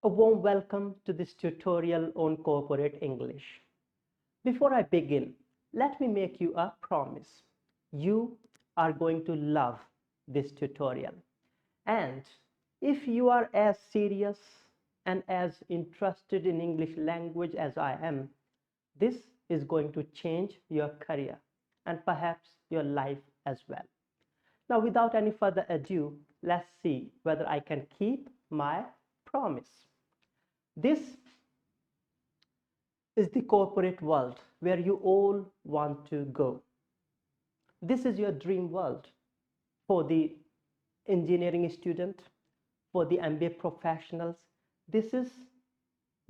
A warm welcome to this tutorial on corporate English. Before I begin, let me make you a promise. You are going to love this tutorial. And if you are as serious and as interested in English language as I am, this is going to change your career and perhaps your life as well. Now, without any further ado, let's see whether I can keep my promise. This is the corporate world where you all want to go. This is your dream world for the engineering student, for the MBA professionals. This is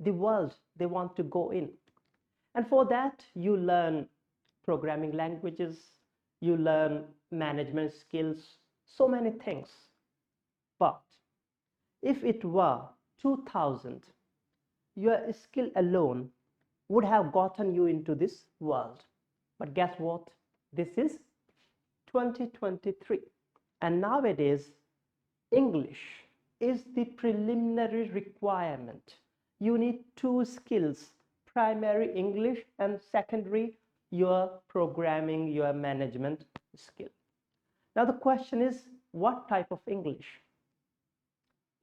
the world they want to go in. And for that, you learn programming languages, you learn management skills, so many things. But if it were 2000, your skill alone would have gotten you into this world. But guess what? This is 2023. And nowadays, English is the preliminary requirement. You need two skills, primary English and secondary your programming, your management skill. Now the question is, what type of English?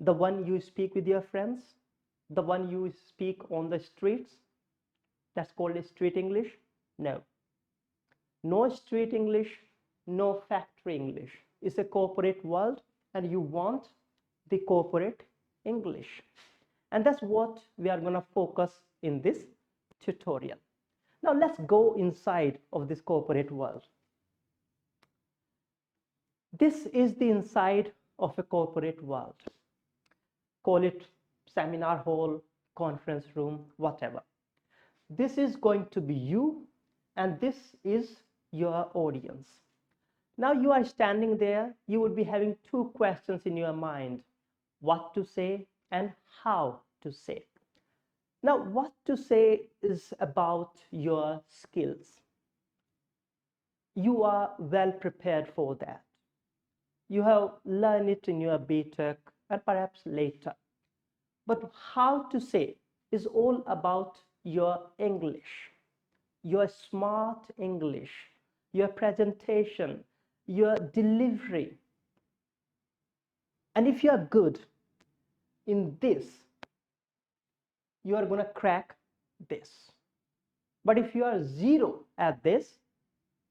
The one you speak with your friends? The one you speak on the streets? That's called street English? No. No street English, no factory English. It's a corporate world and you want the corporate English. And that's what we are going to focus in this tutorial. Now let's go inside of this corporate world. This is the inside of a corporate world. Call it seminar hall, conference room, whatever. This is going to be you and this is your audience. Now you are standing there, you would be having two questions in your mind: what to say and how to say. Now what to say is about your skills. You are well prepared for that. You have learned it in your B.Tech and perhaps later. But how to say is all about your English, your smart English, your presentation, your delivery. And if you are good in this, you are going to crack this. But if you are zero at this,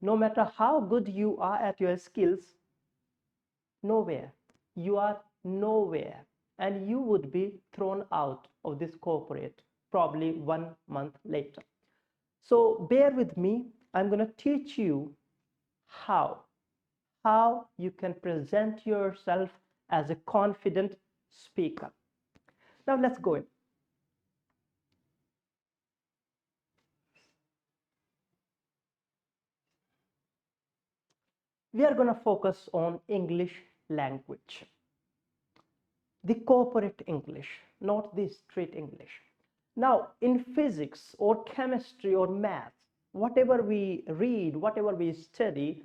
no matter how good you are at your skills, nowhere. You are nowhere. And you would be thrown out of this corporate probably 1 month later. So bear with me. I'm going to teach you how you can present yourself as a confident speaker. Now let's go in. We are going to focus on English language. The corporate English, not the street English. Now, in physics or chemistry or math, whatever we read, whatever we study,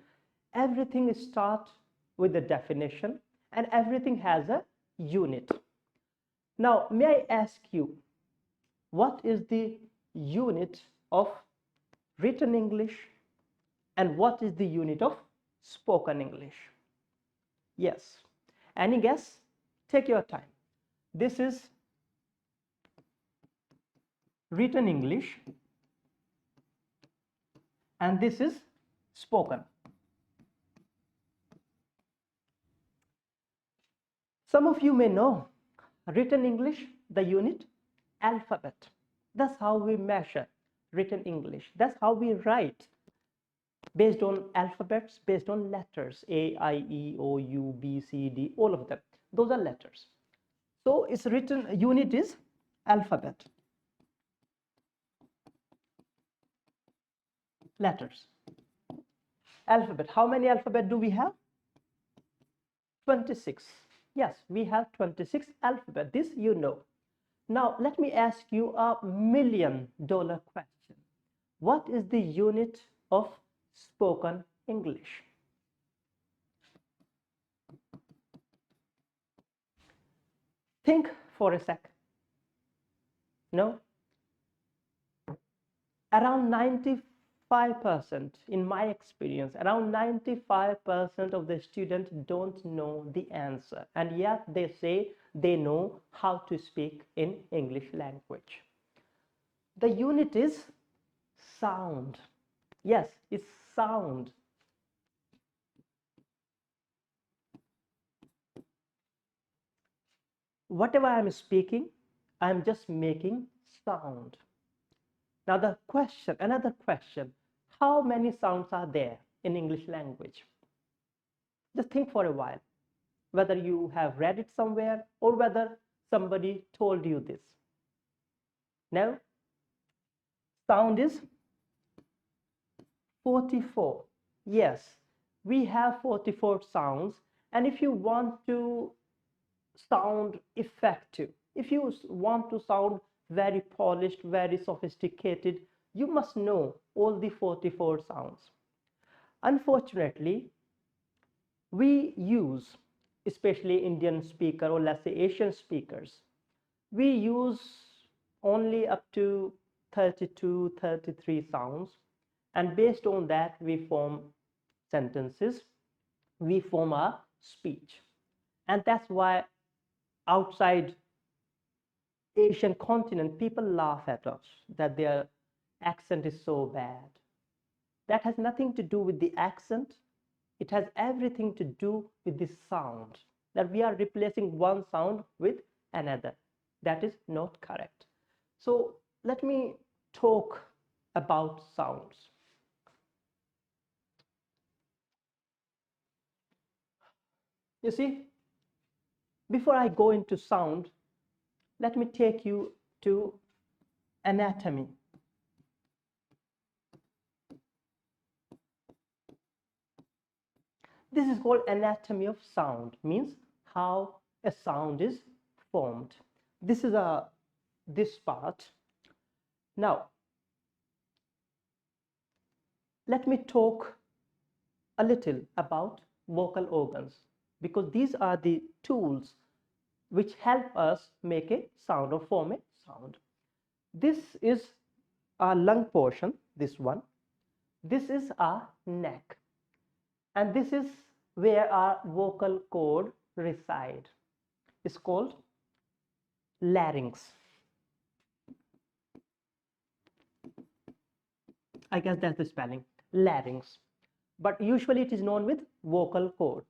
everything starts with a definition and everything has a unit. Now, may I ask you, what is the unit of written English and what is the unit of spoken English? Yes. Any guess? Take your time. This is written English and this is spoken. Some of you may know written English, the unit alphabet. That's how we measure written English. That's how we write, based on alphabets, based on letters, A, I, E, O, U, B, C, D, all of them. Those are letters. So its written unit is alphabet. Letters. Alphabet. How many alphabet do we have? 26. Yes, we have 26 alphabet. This you know. Now let me ask you a $1 million question. What is the unit of spoken English? Think for a sec. No, around 95%, in my experience, around 95% of the students don't know the answer, and yet they say they know how to speak in English language. The unit is sound. Yes, it's sound. Whatever I'm speaking, I'm just making sound. Now another question, how many sounds are there in English language? Just think for a while, whether you have read it somewhere or whether somebody told you this. Now, sound is 44. Yes, we have 44 sounds, and if you want to sound effective, if you want to sound very polished, very sophisticated, you must know all the 44 sounds. Unfortunately, we use, especially Indian speaker or let's say Asian speakers, we use only up to 32, 33 sounds, and based on that we form sentences, we form a speech. And that's why outside Asian continent people laugh at us that their accent is so bad. That has nothing to do with the accent. It has everything to do with the sound, that we are replacing one sound with another. That is not correct. So let me talk about sounds. You see, before I go into sound, let me take you to anatomy. This is called anatomy of sound, means how a sound is formed. This is this part. Now, let me talk a little about vocal organs, because these are the tools which help us make a sound or form a sound. This is our lung portion, this one. This is our neck, and this is where our vocal cord reside. It's called larynx. I guess that's the spelling, larynx, but usually it is known with vocal cord.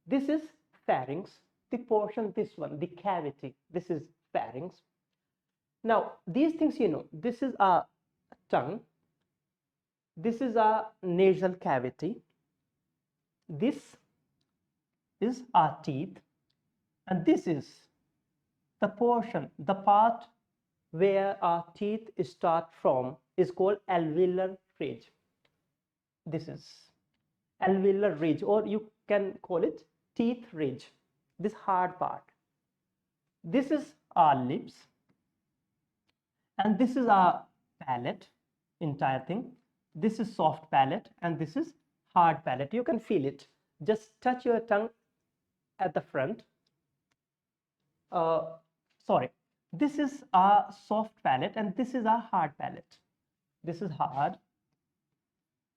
This is pharynx, the portion, this one, the cavity, this is pharynx. Now these things, you know, this is our tongue, this is our nasal cavity, this is our teeth, and this is the portion, the part where our teeth start from is called alveolar ridge. This is alveolar ridge, or you can call it teeth ridge, this hard part. This is our lips, and this is our palate, entire thing. This is soft palate, and this is hard palate. You can feel it. Just touch your tongue at the front. Sorry, this is our soft palate, and this is our hard palate. This is hard,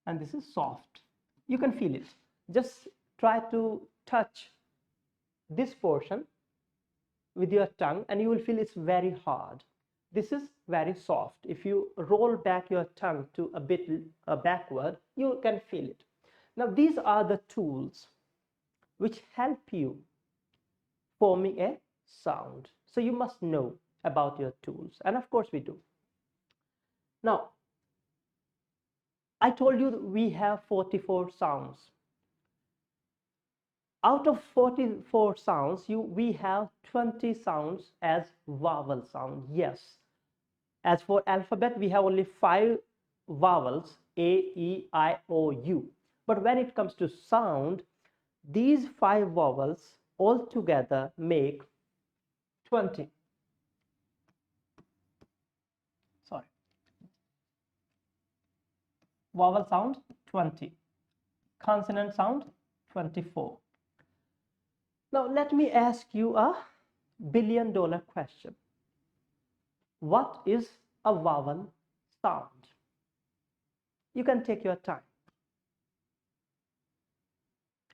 and this is soft. You can feel it. Just try to touch this portion with your tongue, and you will feel it's very hard. This is very soft. If you roll back your tongue to a bit backward, you can feel it. Now these are the tools which help you forming a sound. So you must know about your tools, and of course we do. Now I told you that we have 44 sounds. Out of 44 sounds, we have 20 sounds as vowel sound. Yes. As for alphabet, we have only 5 vowels, A, E, I, O, U. But when it comes to sound, these 5 vowels all together make 20. Sorry. Vowel sound 20. Consonant sound 24. Now let me ask you a $1 billion question. What is a vowel sound? You can take your time.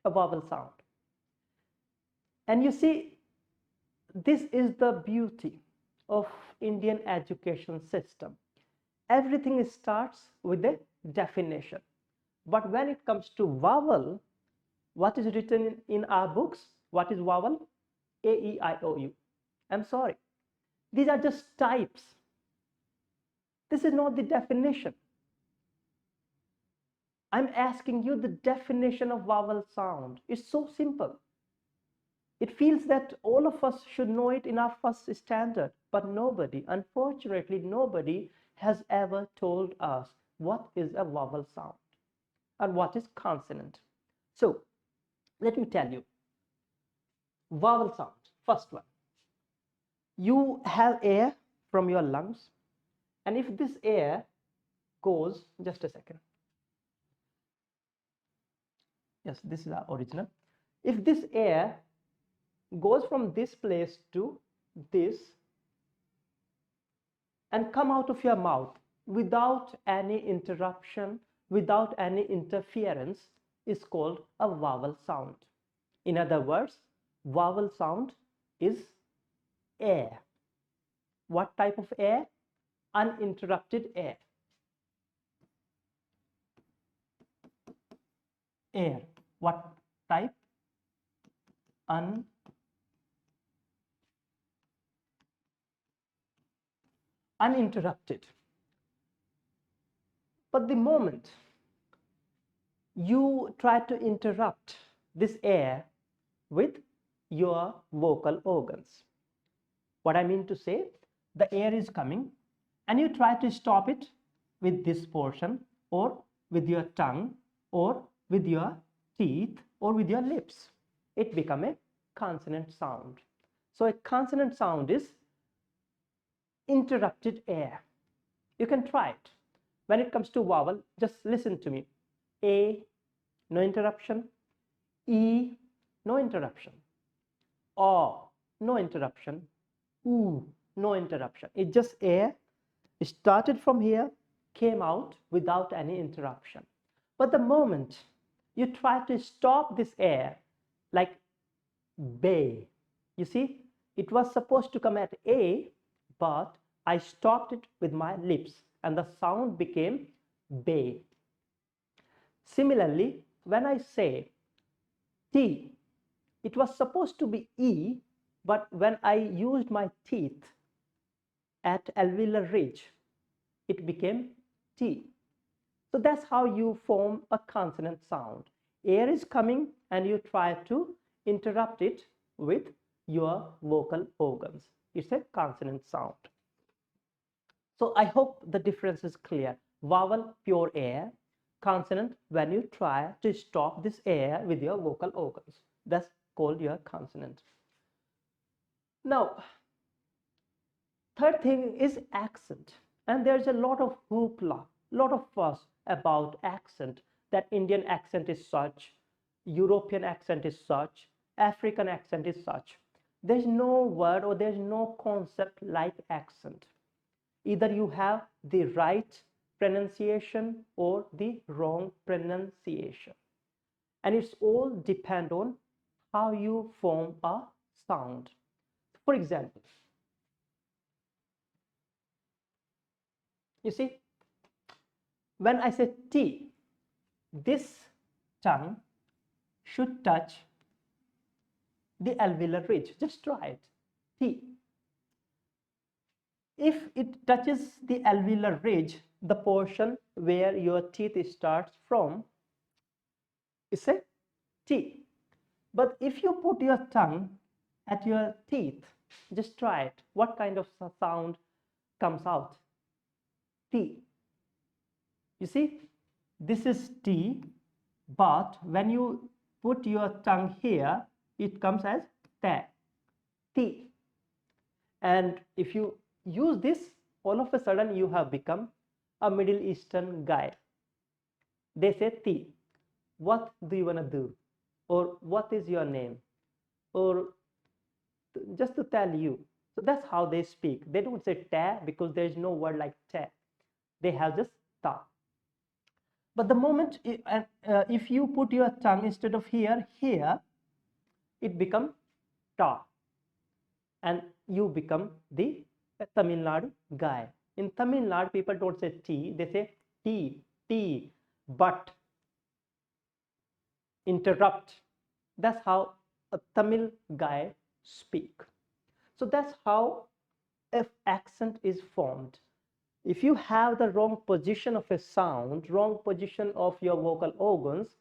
A vowel sound. And you see, this is the beauty of Indian education system. Everything starts with a definition. But when it comes to vowel, what is written in our books? What is vowel? A, E, I, O, U. I'm sorry. These are just types. This is not the definition. I'm asking you the definition of vowel sound. It's so simple. It feels that all of us should know it in our first standard, but nobody, unfortunately, nobody has ever told us what is a vowel sound and what is consonant. So let me tell you, vowel sound, first one. You have air from your lungs, and if this air goes, just a second. Yes, this is our original. If this air goes from this place to this and come out of your mouth without any interruption, without any interference, is called a vowel sound. In other words, vowel sound is air. What type of air? Uninterrupted air. Air. What type? Uninterrupted. But the moment you try to interrupt this air with your vocal organs, what I mean to say, the air is coming and you try to stop it with this portion or with your tongue or with your teeth or with your lips. It becomes a consonant sound. So a consonant sound is interrupted air. You can try it. When it comes to vowel, just listen to me. A, no interruption. E, no interruption. O, no interruption. U, no interruption. It just air. It started from here, came out without any interruption. But the moment you try to stop this air, like bay, you see, it was supposed to come at A, but I stopped it with my lips and the sound became bay. Similarly, when I say T, it was supposed to be E, but when I used my teeth at alveolar ridge, it became T. So that's how you form a consonant sound. Air is coming and you try to interrupt it with your vocal organs. It's a consonant sound. So I hope the difference is clear. Vowel, pure air. Consonant, when you try to stop this air with your vocal organs. That's called your consonant. Now, third thing is accent. And there's a lot of hoopla, lot of fuss about accent, that Indian accent is such, European accent is such, African accent is such. There's no word or there's no concept like accent. Either you have the right pronunciation or the wrong pronunciation. And it's all depend on how you form a sound. For example, you see, when I say T, this tongue should touch the alveolar ridge. Just try it. T. If it touches the alveolar ridge, the portion where your teeth starts from, is a T. But if you put your tongue at your teeth, just try it. What kind of sound comes out? T. You see, this is T, but when you put your tongue here, it comes as ta, T. And if you use this, all of a sudden you have become a Middle Eastern guy. They say T. What do you want to do? Or what is your name? Or just to tell you, So that's how they speak. They don't say ta because there is no word like ta. They have just ta. But the moment if you put your tongue instead of here, it becomes ta, and you become the Tamil Nadu guy. In Tamil Nadu, people don't say T, they say T, but, interrupt. That's how a Tamil guy speak. So that's how if accent is formed. If you have the wrong position of a sound, wrong position of your vocal organs,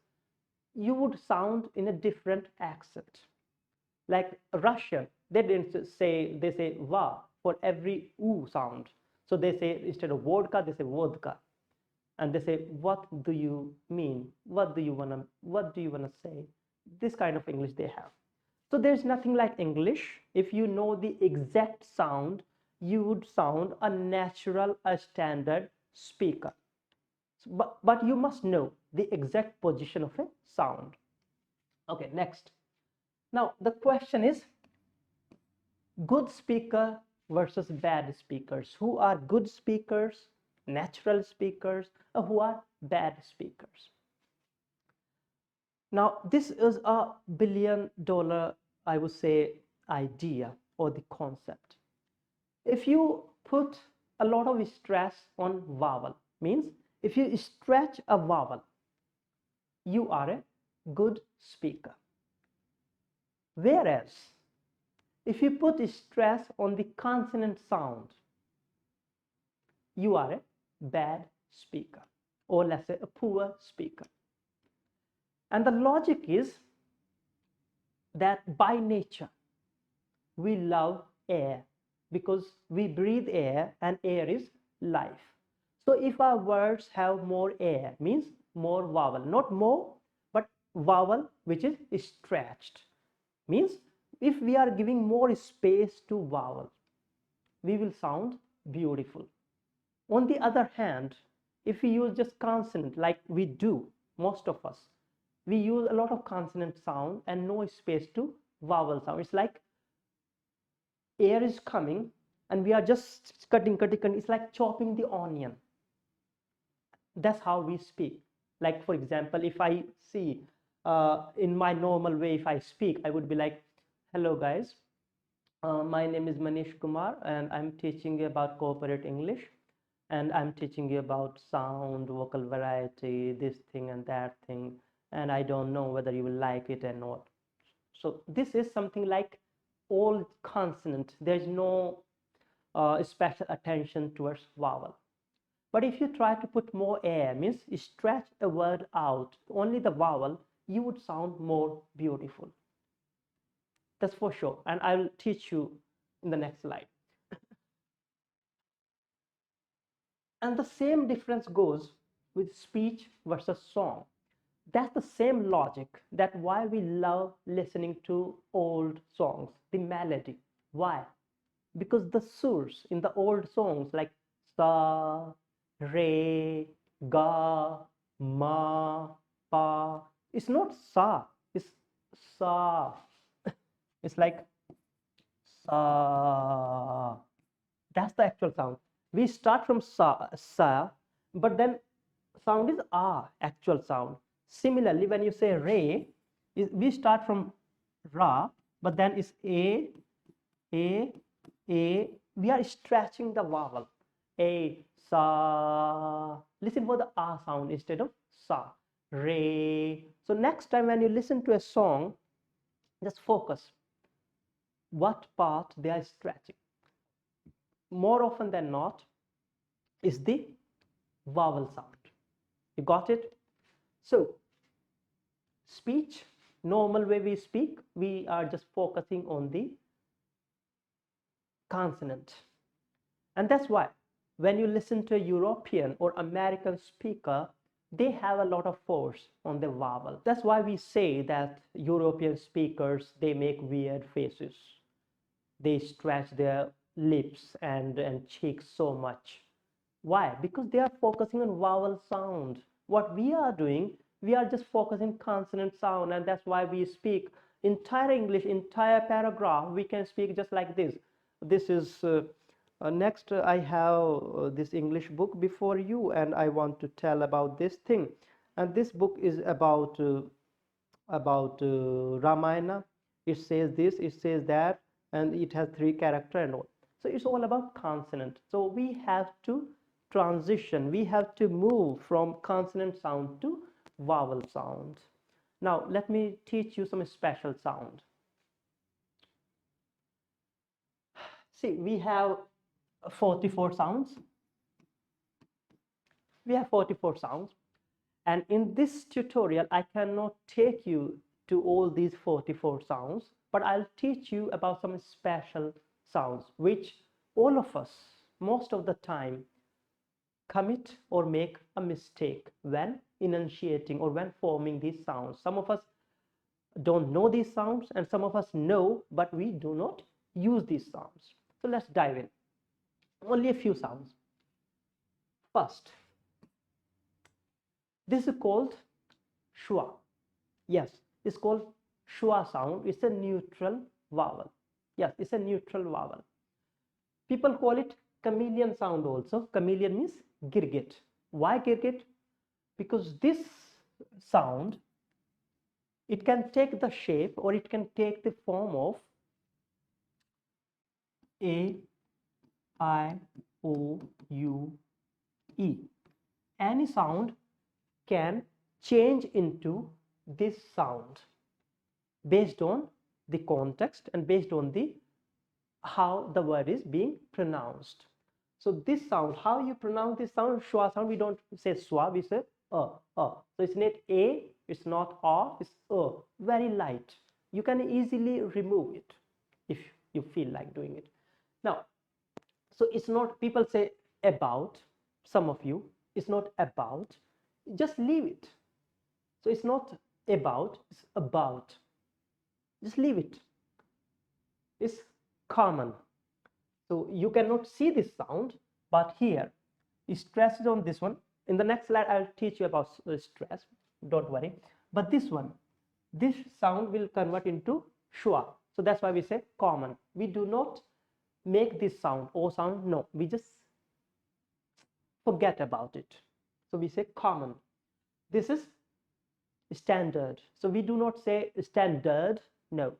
you would sound in a different accent. Like Russian, they didn't say, they say va for every u sound. So they say instead of vodka, they say vodka. And they say, what do you mean? What do you wanna say? This kind of English they have. So there's nothing like English. If you know the exact sound, you would sound a natural, a standard speaker. But you must know the exact position of a sound. Okay, next. Now the question is, good speaker versus bad speakers. Who are good speakers, natural speakers, or who are bad speakers? Now, this is a $1 billion, I would say, idea or the concept. If you put a lot of stress on vowel, means if you stretch a vowel, you are a good speaker. Whereas, if you put stress on the consonant sound, you are a bad speaker, or let's say a poor speaker. And the logic is that by nature, we love air because we breathe air and air is life. So if our words have more air, means more vowel, not more, but vowel which is stretched, means if we are giving more space to vowel, we will sound beautiful. On the other hand, if we use just consonant like we do, most of us, we use a lot of consonant sound and no space to vowel sound. It's like air is coming and we are just cutting. It's like chopping the onion. That's how we speak. Like, for example, if I see in my normal way, if I speak, I would be like, hello guys, my name is Maneesh Kumar and I'm teaching you about corporate English, and I'm teaching you about sound, vocal variety, this thing and that thing, and I don't know whether you will like it or not. So this is something like all consonant. There's no special attention towards vowel. But if you try to put more air, means stretch a word out, only the vowel, you would sound more beautiful. That's for sure. And I'll teach you in the next slide. And the same difference goes with speech versus song. That's the same logic that why we love listening to old songs, the melody. Why? Because the surs in the old songs like sa, re, ga, ma, pa, it's not sa, it's sa. It's like sa. That's the actual sound. We start from sa, but then sound is ah, actual sound. Similarly, when you say re, we start from ra, but then it's a, we are stretching the vowel. A, sa. Listen for the ah sound instead of sa. Re. So next time when you listen to a song, just focus what part they are stretching. More often than not, is the vowel sound. You got it? So, speech, normal way we speak, we are just focusing on the consonant. And that's why when you listen to a European or American speaker, they have a lot of force on the vowel. That's why we say that European speakers, they make weird faces. They stretch their lips and cheeks so much. Why? Because they are focusing on vowel sound. What we are doing, we are just focusing consonant sound, and that's why we speak entire English, entire paragraph, we can speak just like this. This is next. I have this English book before you, and I want to tell about this thing. And this book is about Ramayana. It says this, it says that, and it has three characters and all. So it's all about consonant. So we have to transition. We have to move from consonant sound to vowel sound. Now let me teach you some special sound. See, we have 44 sounds. We have 44 sounds. And in this tutorial, I cannot take you to all these 44 sounds, but I'll teach you about some special sounds, which all of us, most of the time, commit or make a mistake when enunciating or when forming these sounds. Some of us don't know these sounds, and some of us know, but we do not use these sounds. So let's dive in. Only a few sounds. First, this is called schwa. Yes, it's called schwa sound. It's a neutral vowel. Yes, it's a neutral vowel. People call it chameleon sound also. Chameleon means girgit. Why girgit? Because this sound, it can take the shape or it can take the form of A, I, O, U, E. Any sound can change into this sound based on the context and based on the how the word is being pronounced. So this sound, how you pronounce this sound, schwa sound, we don't say swa, we say So it's not a, it's not a, it's very light. You can easily remove it if you feel like doing it. Now, so it's not, people say about, some of you, it's not about, just leave it. So it's not about, it's about. Just leave it. It's common. So you cannot see this sound, but here, stress is on this one. In the next slide, I'll teach you about stress. Don't worry. But this one, this sound will convert into schwa. So that's why we say common. We do not make this sound, O sound. No, we just forget about it. So we say common. This is standard. So we do not say standard. No,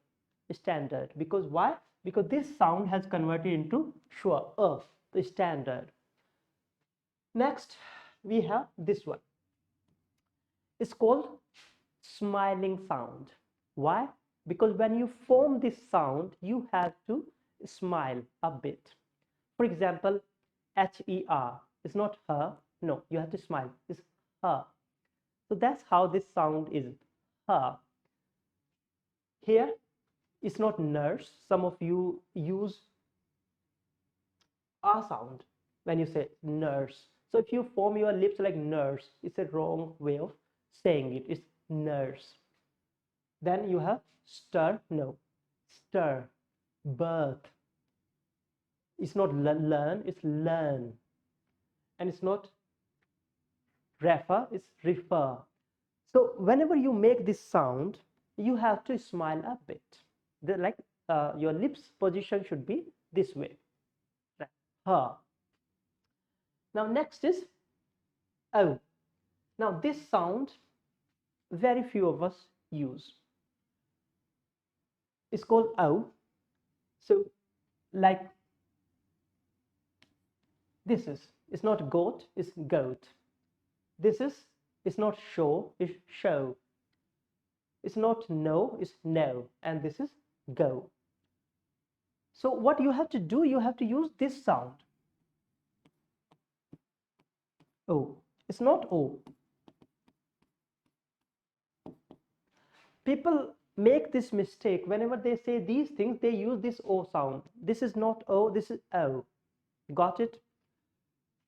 standard. Because why? Because this sound has converted into schwa, the standard. Next, we have this one. It's called smiling sound. Why? Because when you form this sound, you have to smile a bit. For example, H-E-R. It's not her. No, you have to smile. It's her. So that's how this sound is. Her. Here, it's not nurse. Some of you use a sound when you say nurse. So if you form your lips like nurse, it's a wrong way of saying it. It's nurse. Then you have stir. No, stir. Birth. It's not learn, it's learn. And it's not refer, it's refer. So whenever you make this sound, you have to smile a bit. Your lips position should be this way. Her. Now next is O. Now this sound very few of us use. It's called O. So like this is, it's not goat, it's goat. This is, it's not show, it's show. It's not no, it's no. And this is go. So what you have to do, you have to use this sound. O. It's not O. People make this mistake. Whenever they say these things, they use this O sound. This is not O, this is O. Got it?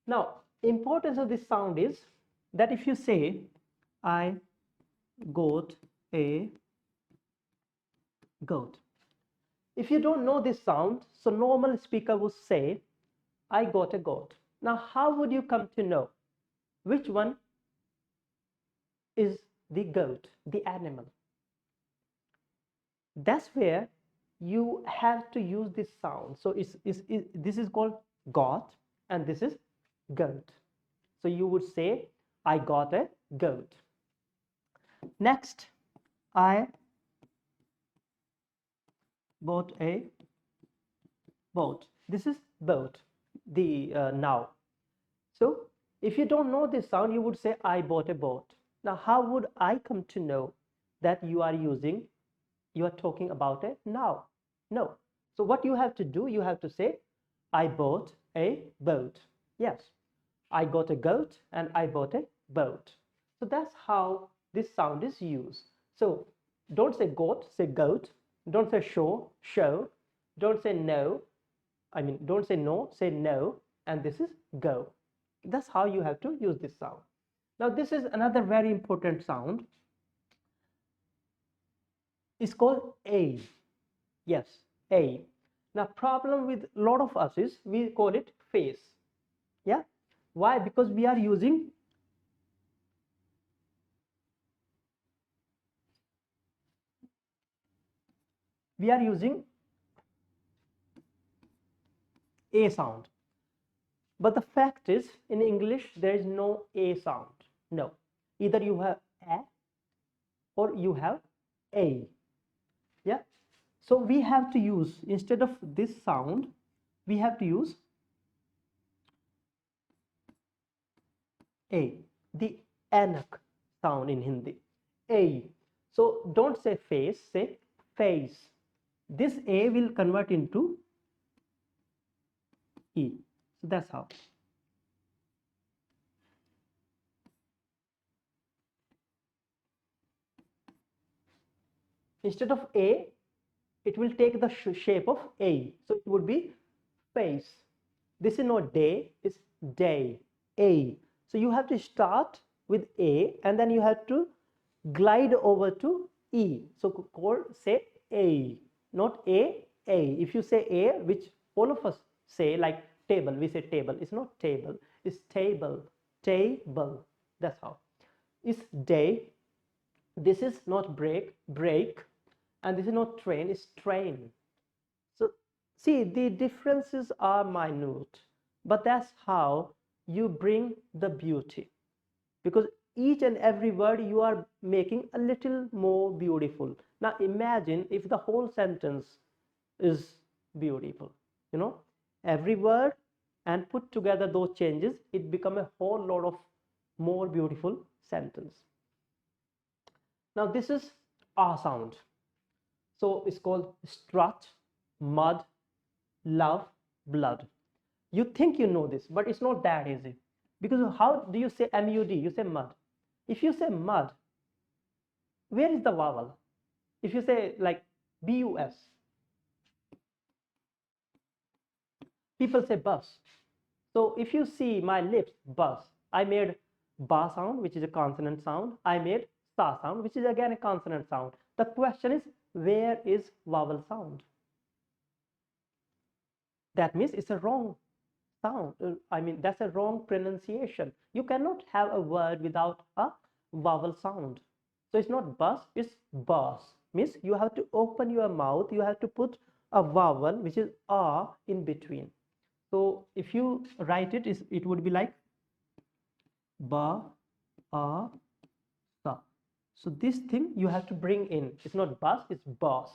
Now, importance of this sound is that if you say, I got a goat. If you don't know this sound, so normal speaker would say, I got a goat. Now, how would you come to know which one is the goat, the animal? That's where you have to use this sound. So this is called got, and this is goat. So you would say, I got a goat. Next, I bought a boat. This is boat, the now. So if you don't know this sound, you would say, I bought a boat. Now, how would I come to know that you are talking about a now? No. So what you have to do, you have to say, I bought a boat. Yes, I got a goat and I bought a boat. So that's how this sound is used. So don't say goat, say goat. Don't say show. Don't say no. Don't say no, say no. And this is go. That's how you have to use this sound. Now, this is another very important sound. It's called A. Yes, A. Now, problem with a lot of us is we call it face. Yeah. Why? Because we are using A sound. But the fact is, in English, there is no A sound. No. Either you have A or you have A. Yeah. So we have to use, instead of this sound, we have to use A, the anak sound in Hindi. A. So don't say face, say face. This A will convert into E. So that's how. Instead of A, it will take the shape of A. So it would be face. This is not day, it's day. A. So you have to start with A and then you have to glide over to E. So say A, not A. If you say A, which all of us say, like table, we say table. It's not table, it's table. Table. That's how. It's day. This is not break, and this is not train, it's train. So see, the differences are minute, but that's how you bring the beauty, because each and every word you are making a little more beautiful. Now imagine if the whole sentence is beautiful, every word, and put together those changes, it become a whole lot of more beautiful sentence. Now this is R sound. So it's called strut, mud, love, blood. You think you know this, but it's not that easy. Because how do you say MUD? You say mud. If you say mud, where is the vowel? If you say like BUS, people say bus. So if you see my lips, bus, I made ba sound, which is a consonant sound. I made sa sound, which is again a consonant sound. The question is, where is vowel sound? That means it's a wrong sound. That's a wrong pronunciation. You cannot have a word without a vowel sound. So it's not bus, it's bus. Means you have to open your mouth, you have to put a vowel which is a in between. So if you write it, it would be like ba, a, sa. So this thing you have to bring in. It's not bus, it's boss.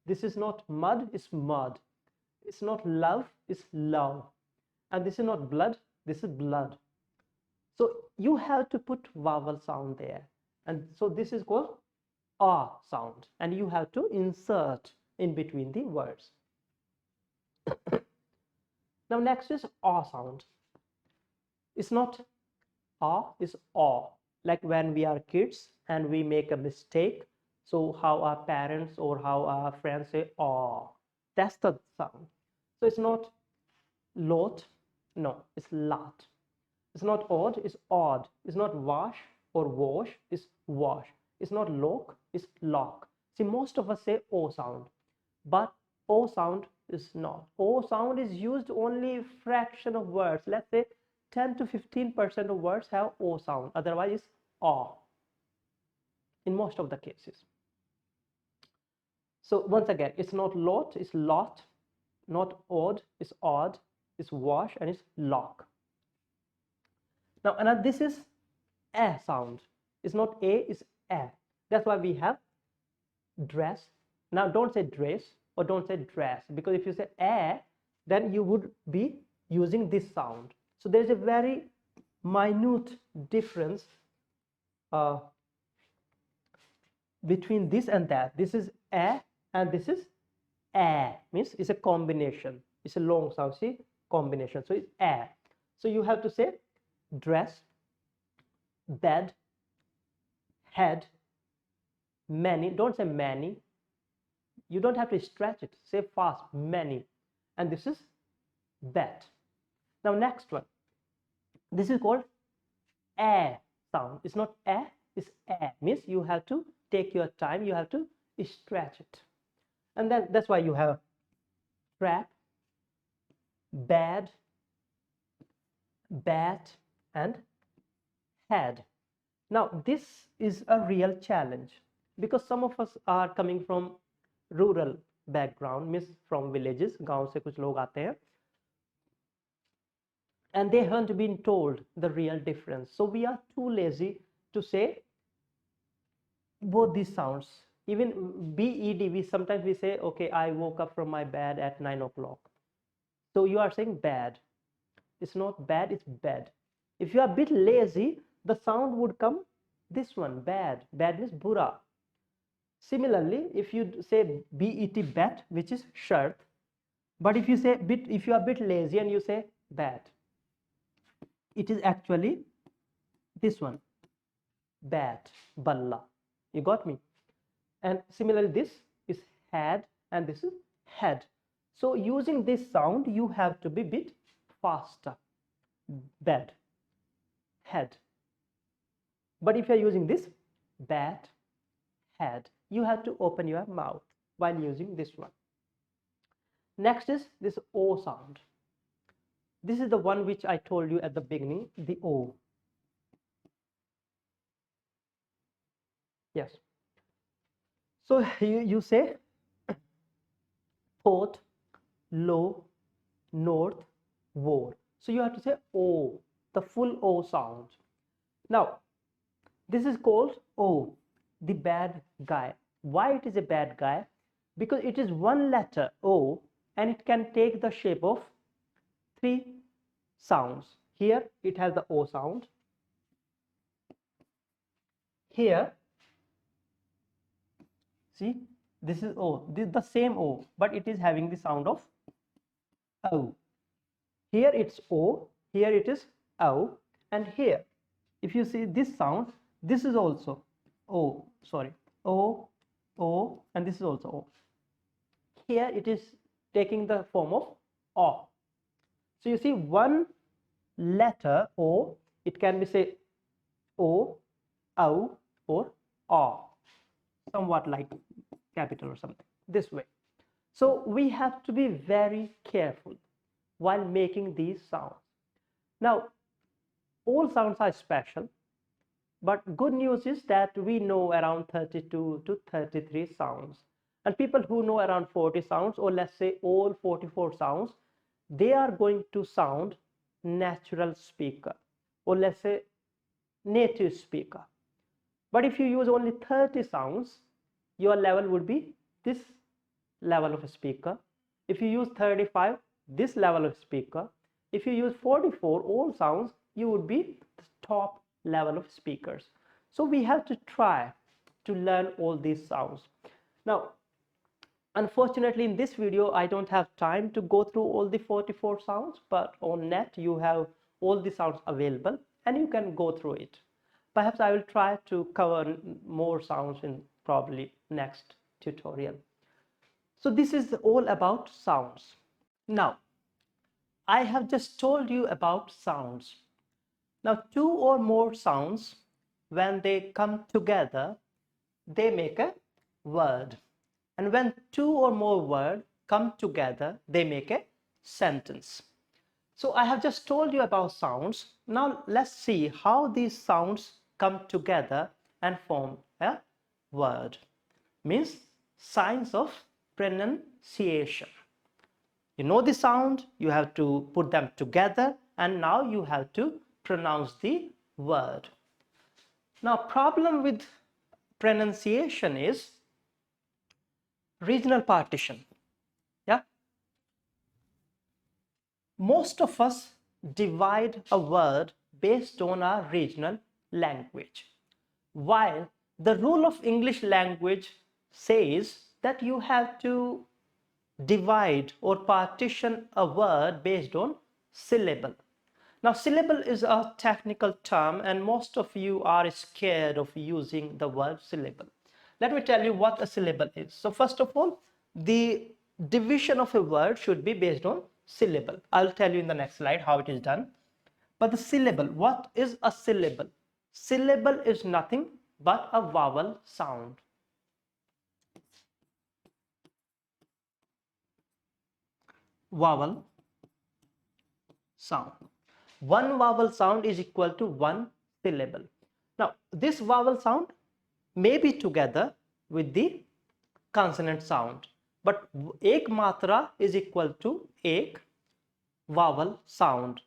This is not mud, it's mud. It's not love, it's love. And this is not blood, this is blood. So you have to put vowel sound there. And so this is called a sound. And you have to insert in between the words. Now next is a sound. It's not a, it's a. Like when we are kids and we make a mistake. So how our parents or how our friends say a. That's the sound. So it's not lot, no, it's lot. It's not odd, it's odd. It's not wash or wash, it's wash. It's not lock, it's lock. See, most of us say O sound, but O sound is not. O sound is used only fraction of words. Let's say 10 to 15% of words have O sound. Otherwise, it's A in most of the cases. So once again, it's not lot, it's lot, not odd, it's odd, it's wash, and it's lock. Now, and this is a sound. It's not a, it's a. That's why we have dress. Now, don't say dress or don't say dress, because if you say a, then you would be using this sound. So there's a very minute difference between this and that. This is a and this is a, means it's a combination. It's a long sound, see, combination. So it's a. So you have to say dress, bed, head, many. Don't say many. You don't have to stretch it. Say fast, many. And this is bed. Now next one. This is called a sound. It's not a, it's a. Means you have to take your time. You have to stretch it. And then that's why you have trap, bad, bat, and head. Now this is a real challenge because some of us are coming from rural background, means from villages. गांव से कुछ लोग आते हैं, and they haven't been told the real difference. So we are too lazy to say both these sounds. Even bed, we sometimes say, okay, I woke up from my bed at 9 o'clock. So you are saying bad. It's not bad, it's bed. If you are a bit lazy, the sound would come this one, bad. Bad means bura. Similarly, if you say bet, bet, which is shirt, but if you say bit, if you are a bit lazy and you say bad, it is actually this one, bat, balla. You got me? And similarly, this is had and this is head. So using this sound, you have to be a bit faster. Bed, head. But if you are using this, bat, head, you have to open your mouth while using this one. Next is this O sound. This is the one which I told you at the beginning, the O. Yes. So you say thought, low, north, war. So you have to say O, the full O sound. Now, this is called O, the bad guy. Why it is a bad guy? Because it is one letter O and it can take the shape of three sounds. Here it has the O sound. Here, see, this is O, this is the same O, but it is having the sound of O. Here it's O, here it is O, and here, if you see this sound, this is also O, sorry, O, O, and this is also O. Here it is taking the form of O. So you see one letter O, it can be say O, O, or O, somewhat like capital or something, this way. So we have to be very careful while making these sounds. Now, all sounds are special, but good news is that we know around 32 to 33 sounds. And people who know around 40 sounds, or let's say all 44 sounds, they are going to sound natural speaker, or let's say native speaker. But if you use only 30 sounds, your level would be this level of a speaker. If you use 35, this level of speaker. If you use 44 all sounds, you would be the top level of speakers. So we have to try to learn all these sounds. Now, unfortunately, in this video, I don't have time to go through all the 44 sounds, but on net, you have all the sounds available and you can go through it. Perhaps I will try to cover more sounds in probably next tutorial. So this is all about sounds. Now, I have just told you about sounds. Now, two or more sounds, when they come together, they make a word. And when two or more words come together, they make a sentence. So I have just told you about sounds. Now let's see how these sounds come together and form a word. Means science of pronunciation. You know the sound, you have to put them together, and now you have to pronounce the word. Now, problem with pronunciation is regional partition. Yeah, most of us divide a word based on our regional language, while the rule of English language says that you have to divide or partition a word based on syllable. Now, syllable is a technical term, and most of you are scared of using the word syllable. Let me tell you what a syllable is. So, first of all, the division of a word should be based on syllable. I'll tell you in the next slide how it is done. But the syllable, what is a syllable? Syllable is nothing but a vowel sound. Vowel sound. One vowel sound is equal to one syllable. Now, this vowel sound may be together with the consonant sound, but ek matra is equal to ek vowel sound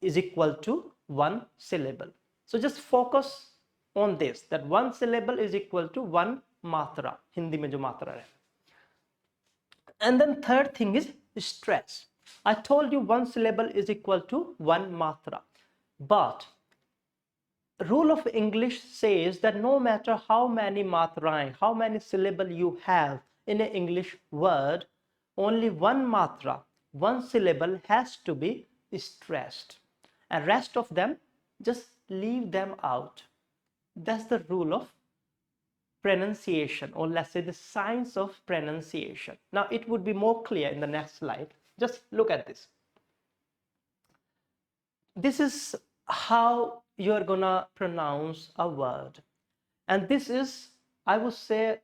is equal to one syllable. So just focus on this, that one syllable is equal to one matra. Hindi mein jo matra hai. And then third thing is stress. I told you one syllable is equal to one matra, but rule of English says that no matter how many matraएं, how many syllable you have in an English word, only one matra, one syllable has to be stressed, and rest of them just leave them out. That's the rule of pronunciation, or let's say the science of pronunciation. Now it would be more clear in the next slide. Just look at this. This is how you're gonna pronounce a word, and this is, I would say,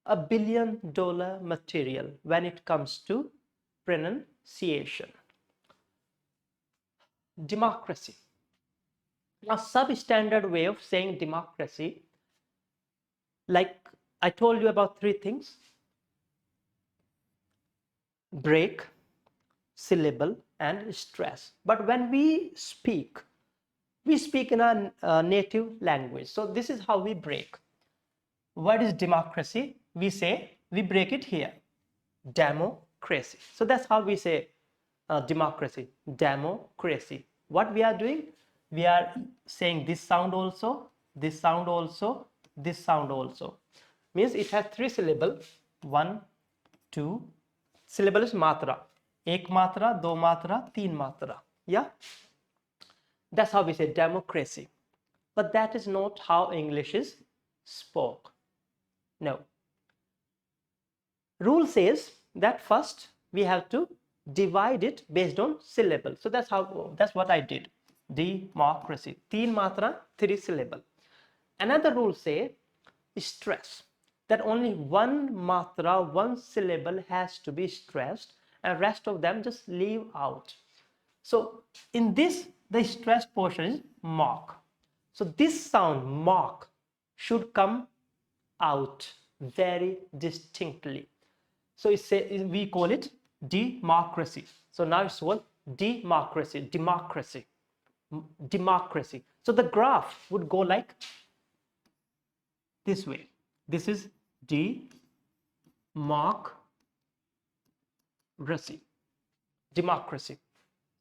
$1 billion material when it comes to pronunciation. Democracy. Now, substandard way of saying democracy, like I told you about three things: break, syllable, and stress. But when we speak in our native language. So this is how we break. What is democracy? We say, we break it here, democracy. So that's how we say democracy, democracy. What we are doing? We are saying this sound also, this sound also, this sound also. Means it has three syllable. One, two. Syllable is matra. Ek matra, do matra, teen matra. Yeah? That's how we say democracy. But that is not how English is spoke. No. Rule says that first we have to divide it based on syllable. So that's what I did. Democracy. Teen matra, three syllable. Another rule say stress, that only one matra, one syllable has to be stressed, and rest of them just leave out. So in this, the stressed portion is mock. So this sound mock should come out very distinctly. So we call it democracy. So now it's called democracy, democracy, democracy. So the graph would go like this way. This is democracy, democracy.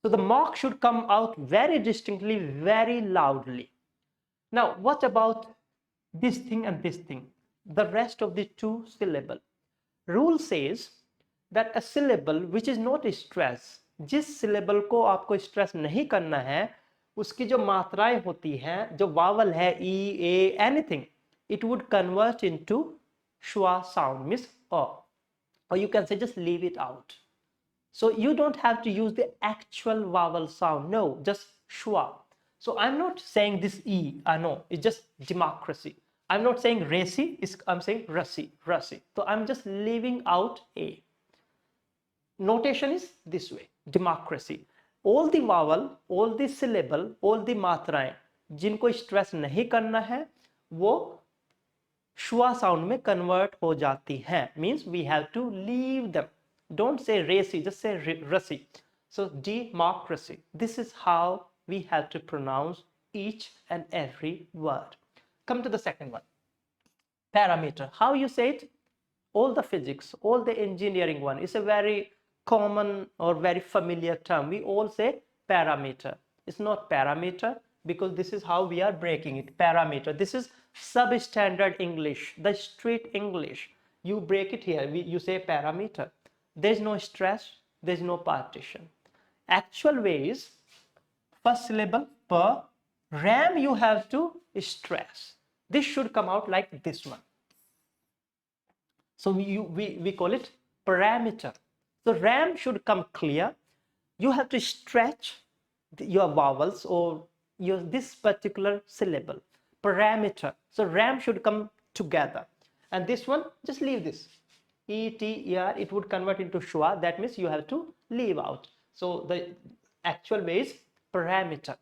So the mock should come out very distinctly, very loudly. Now, what about this thing and this thing? The rest of the two syllable. Rule says that a syllable which is not stressed, जिस syllable को आपको stress नहीं करना है, उसकी जो मात्राएं होती हैं, जो vowel है e, a, anything, it would convert into schwa sound, means or you can say just leave it out. So you don't have to use the actual vowel sound. No, just schwa. So I'm not saying this e. No, it's just democracy. I'm not saying racy. I'm saying rasi, rasi. So I'm just leaving out a. Notation is this way: democracy. All the vowel, all the syllable, all the मात्राएं जिनको stress नहीं करना है, वो schwa sound में convert हो जाती हैं. Means we have to leave them. Don't say racy, just say racy. So democracy. This is how we have to pronounce each and every word. Come to the second one. Parameter. How you say it? All the physics, all the engineering one is a very common or very familiar term. We all say parameter. It's not parameter because this is how we are breaking it. Parameter. This is substandard English, the street English. You break it here. You say parameter. There's no stress. There's no partition. Actual way is first syllable per ram you have to stress. This should come out like this one. So we call it parameter. So ram should come clear. You have to stretch your vowels or this particular syllable. Parameter. So ram should come together. And this one, just leave this. E-T-E-R, it would convert into schwa. That means you have to leave out. So the actual way is parameter.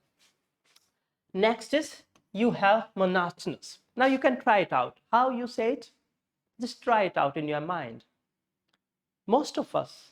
Next is you have monotonous. Now you can try it out. How you say it? Just try it out in your mind. Most of us,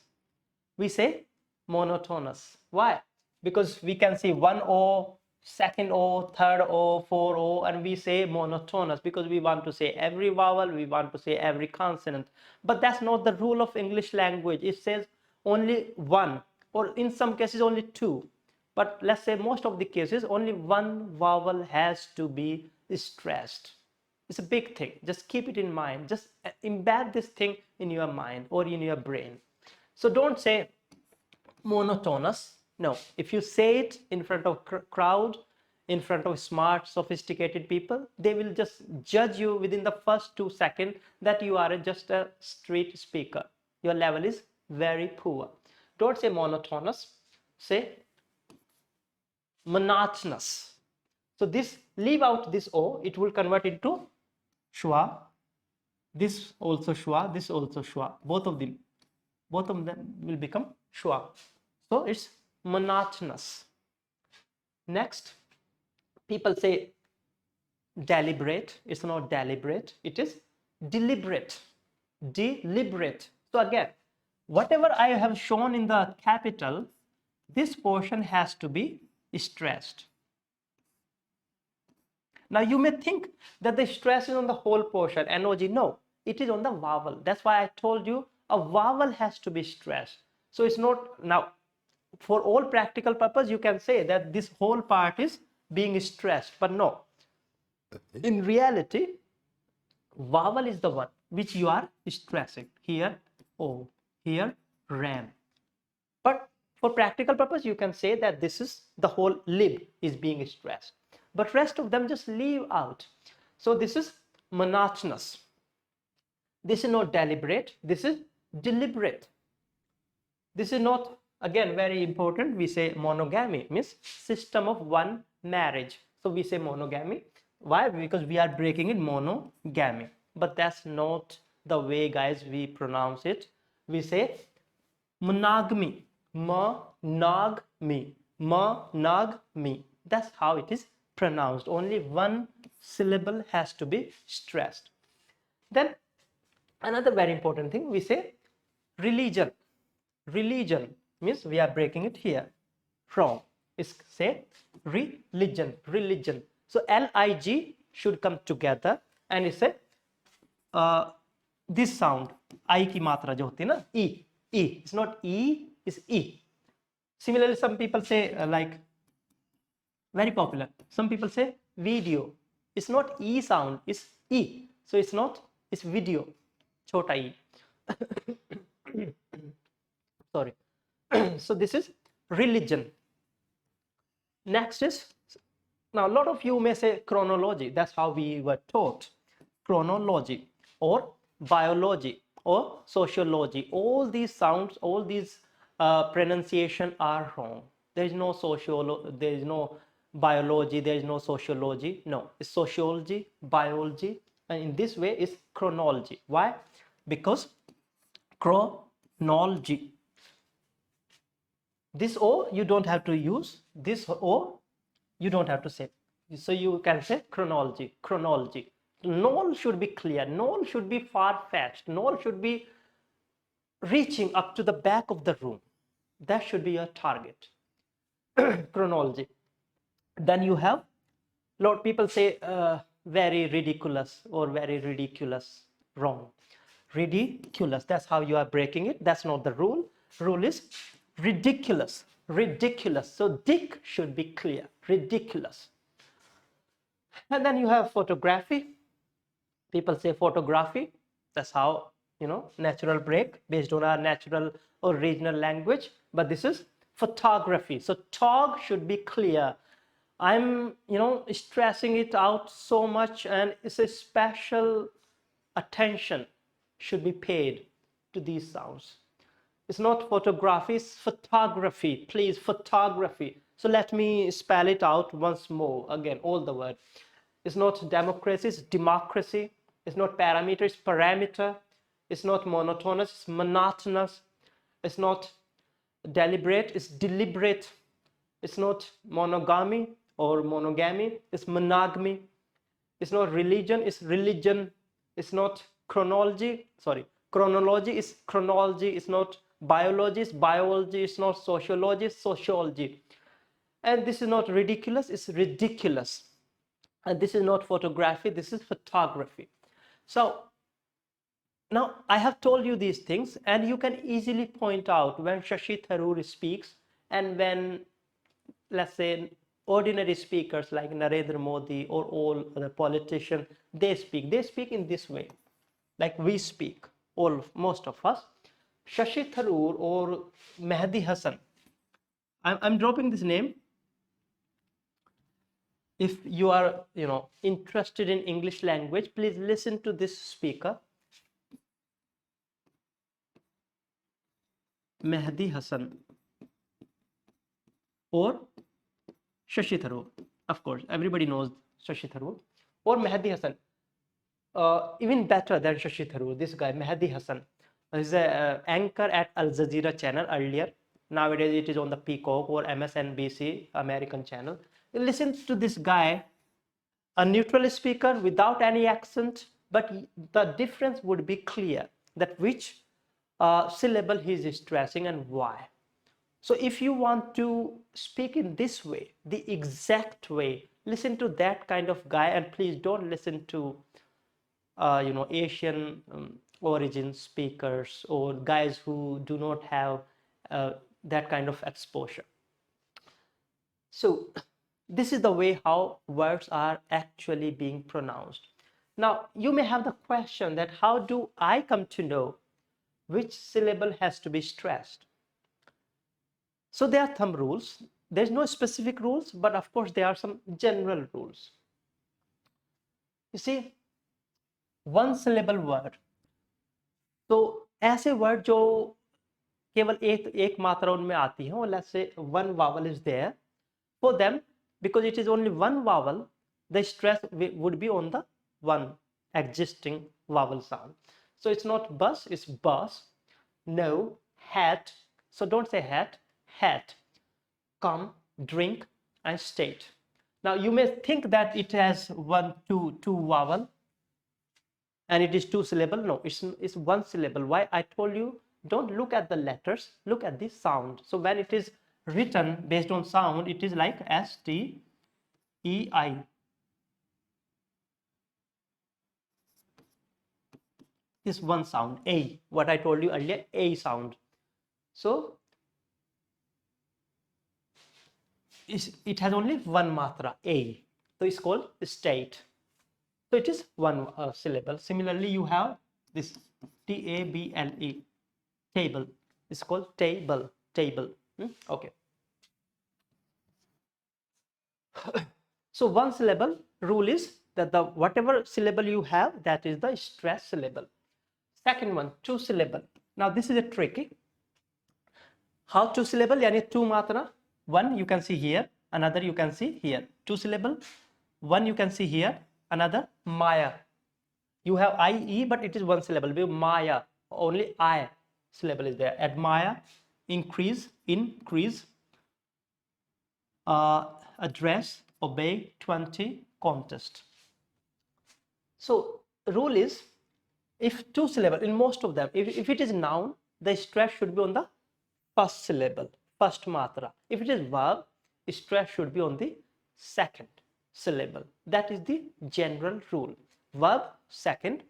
we say monotonous. Why? Because we can see one O, second O, third O, four O, and we say monotonous because we want to say every vowel, we want to say every consonant. But that's not the rule of English language. It says only one, or in some cases only two. But let's say most of the cases, only one vowel has to be stressed. It's a big thing. Just keep it in mind. Just embed this thing in your mind or in your brain. So don't say monotonous. No, if you say it in front of crowd, in front of smart, sophisticated people, they will just judge you within the first 2 seconds that you are just a street speaker. Your level is very poor. Don't say monotonous. Say monotonous. So this, leave out this O, it will convert into schwa. This also schwa, this also schwa. Both of them will become schwa. So it's monotonous. Next, people say deliberate. It's not deliberate, it is deliberate. Deliberate. So again, whatever I have shown in the capital, this portion has to be stressed. Now you may think that the stress is on the whole portion, NOG. No, it is on the vowel. That's why I told you a vowel has to be stressed. So it's not, now for all practical purpose, you can say that this whole part is being stressed, but no. In reality, vowel is the one which you are stressing. Here, O, here, ram. But for practical purpose, you can say that this is the whole lib is being stressed. But rest of them just leave out. So this is monotonous. This is not deliberate. This is deliberate. This is not, again, very important. We say monogamy, means system of one marriage. So we say monogamy. Why? Because we are breaking it monogamy. But that's not the way, guys, we pronounce it. We say monogamy. Monogamy. Monogamy. That's how it is pronounced. Only one syllable has to be stressed. Then another very important thing, we say religion. Religion means we are breaking it here. From is say religion. Religion. So Lig should come together and it's a this sound I की मात्रा जो होती है ना, E. It's not E, it's E. Similarly, some people say like very popular. Some people say video. It's not E sound, it's E. So it's not, it's video. Chota E. Sorry. So this is religion. Next is, now a lot of you may say chronology. That's how we were taught. Chronology or biology or sociology. All these sounds, all these pronunciation are wrong. There is no sociology, there is no biology, there is no sociology. No, it's sociology, biology, and in this way is chronology. Why? Because chronology. This O you don't have to use. This O you don't have to say. So you can say chronology, chronology. Null should be clear. Null should be far-fetched. Null should be reaching up to the back of the room. That should be your target. Chronology. Then you have, a lot of people say very ridiculous or very ridiculous. Wrong. Ridiculous. That's how you are breaking it. That's not the rule. Rule is ridiculous. Ridiculous. So dick should be clear. Ridiculous. And then you have photography. People say photography. That's how, natural break based on our natural or regional language. But this is photography. So tog should be clear. I'm, stressing it out so much, and it's a special attention should be paid to these sounds. It's not photography, it's photography. Please, photography. So let me spell it out once more. Again, all the word. It's not democracy, it's democracy. It's not parameter, it's parameter. It's not monotonous, it's monotonous. It's not deliberate, it's deliberate. It's not monogamy or monogamy, it's monogamy. It's not religion, it's religion. It's not chronology, is chronology. It's not biology, it's biology. It's not sociology, it's sociology. And this is not ridiculous, it's ridiculous. And this is not photography, this is photography. So now I have told you these things, and you can easily point out when Shashi Tharoor speaks and when, let's say, ordinary speakers like Narendra Modi or all other politicians, they speak in this way, like we speak, most of us. Shashi Tharoor or Mehdi Hasan, I'm dropping this name. If you are, interested in English language, please listen to this speaker, Mehdi Hasan or Shashi Tharoor. Of course, everybody knows Shashi Tharoor or Mehdi Hasan. Even better than Shashi Tharoor, this guy, Mehdi Hasan, is an anchor at Al Jazeera channel earlier. Nowadays, it is on the Peacock or MSNBC American channel. Listen to this guy, a neutral speaker without any accent, but the difference would be clear that which syllable he is stressing and why. So if you want to speak in this way, the exact way, listen to that kind of guy, and please don't listen to Asian origin speakers or guys who do not have that kind of exposure. So this is the way how words are actually being pronounced. Now you may have the question that how do I come to know which syllable has to be stressed? So there are thumb rules. There's no specific rules, but of course there are some general rules. You see, one syllable word. तो ऐसे word जो केवल एक मात्रा उनमें आती है, let's say one vowel is there, for them, because it is only one vowel, the stress would be on the one existing vowel sound. So it's not bus, it's bus. No, hat. So don't say hat, hat. Come, drink, and state. Now you may think that it has two vowel, and it is two syllable. No, it's one syllable. Why? I told you, don't look at the letters, look at the sound. So when it is written based on sound, it is like S-T-E-I. This one sound, A, what I told you earlier, A sound. So it has only one matra, A. So it's called state. So it is one syllable. Similarly, you have this T-A-B-L-E, table. It's called table, table. Okay. So one syllable rule is that the whatever syllable you have, that is the stress syllable. Second one, two syllable. Now this is a tricky. How two syllable? Yani two matra. One you can see here, another you can see here. Two syllable. One you can see here, another Maya. You have IE, but it is one syllable. Maya, only I syllable is there. Admire, increase, address, obey, 20, contest. So rule is, if two syllable, in most of them, if it is noun, the stress should be on the first syllable, first matra. If it is verb, stress should be on the second syllable. That is the general rule. Verb second,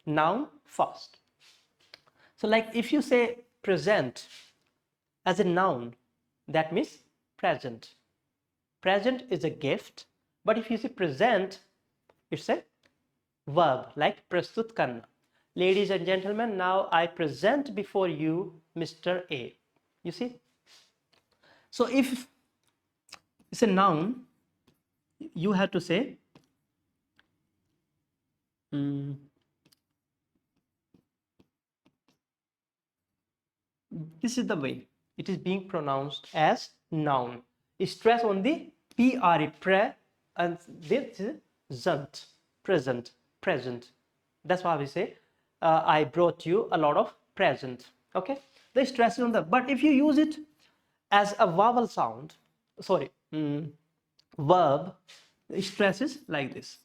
noun first. So like if you say present as a noun, that means present. Present is a gift, but if you say present, it's a verb, like prastut karna. Ladies and gentlemen, now I present before you Mr. A. You see? So if it's a noun, you have to say this is the way it is being pronounced as noun. Stress on the pre, pre, and this is zant, present, present. That's why we say I brought you a lot of present. Okay, the stress is on the. But if you use it as a vowel sound, sorry, verb, the stress is like this.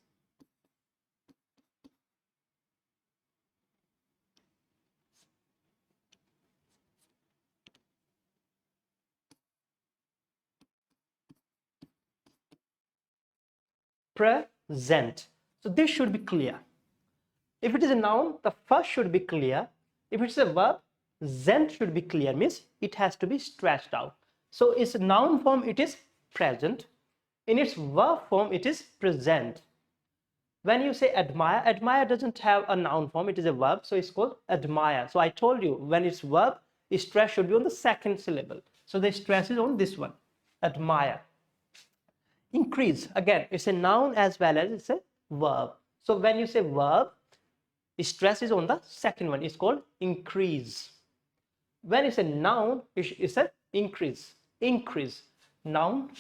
Present. So this should be clear. If it is a noun, the first should be clear. If it's a verb, zent should be clear, means it has to be stretched out. So its noun form, it is present. In its verb form, it is present. When you say admire, admire doesn't have a noun form, it is a verb, so it's called admire. So I told you, when it's verb, stress should be on the second syllable. So the stress is on this one, admire. Increase, again, it's a noun as well as it's a verb. So when you say verb, stress is on the second one, it's called increase. When it's a noun, it's an increase. Increase, noun,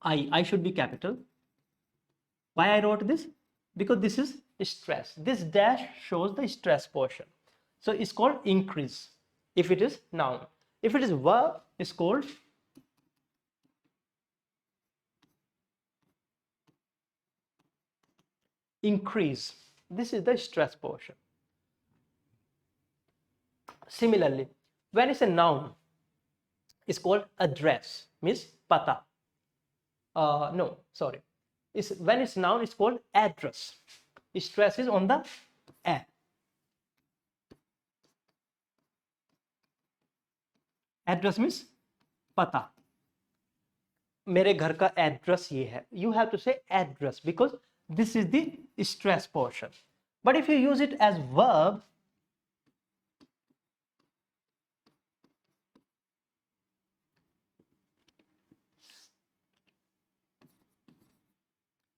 I should be capital. Why I wrote this? Because this is stress. This dash shows the stress portion. So it's called increase if it is noun. If it is verb, it's called increase. This is the stress portion. Similarly, when it's a noun, it's called address, means pata. No, sorry. When it's noun, it's called address. Stress is on the a. Address means pata. मेरे घर का address ये है. You have to say address because this is the stress portion. But if you use it as verb,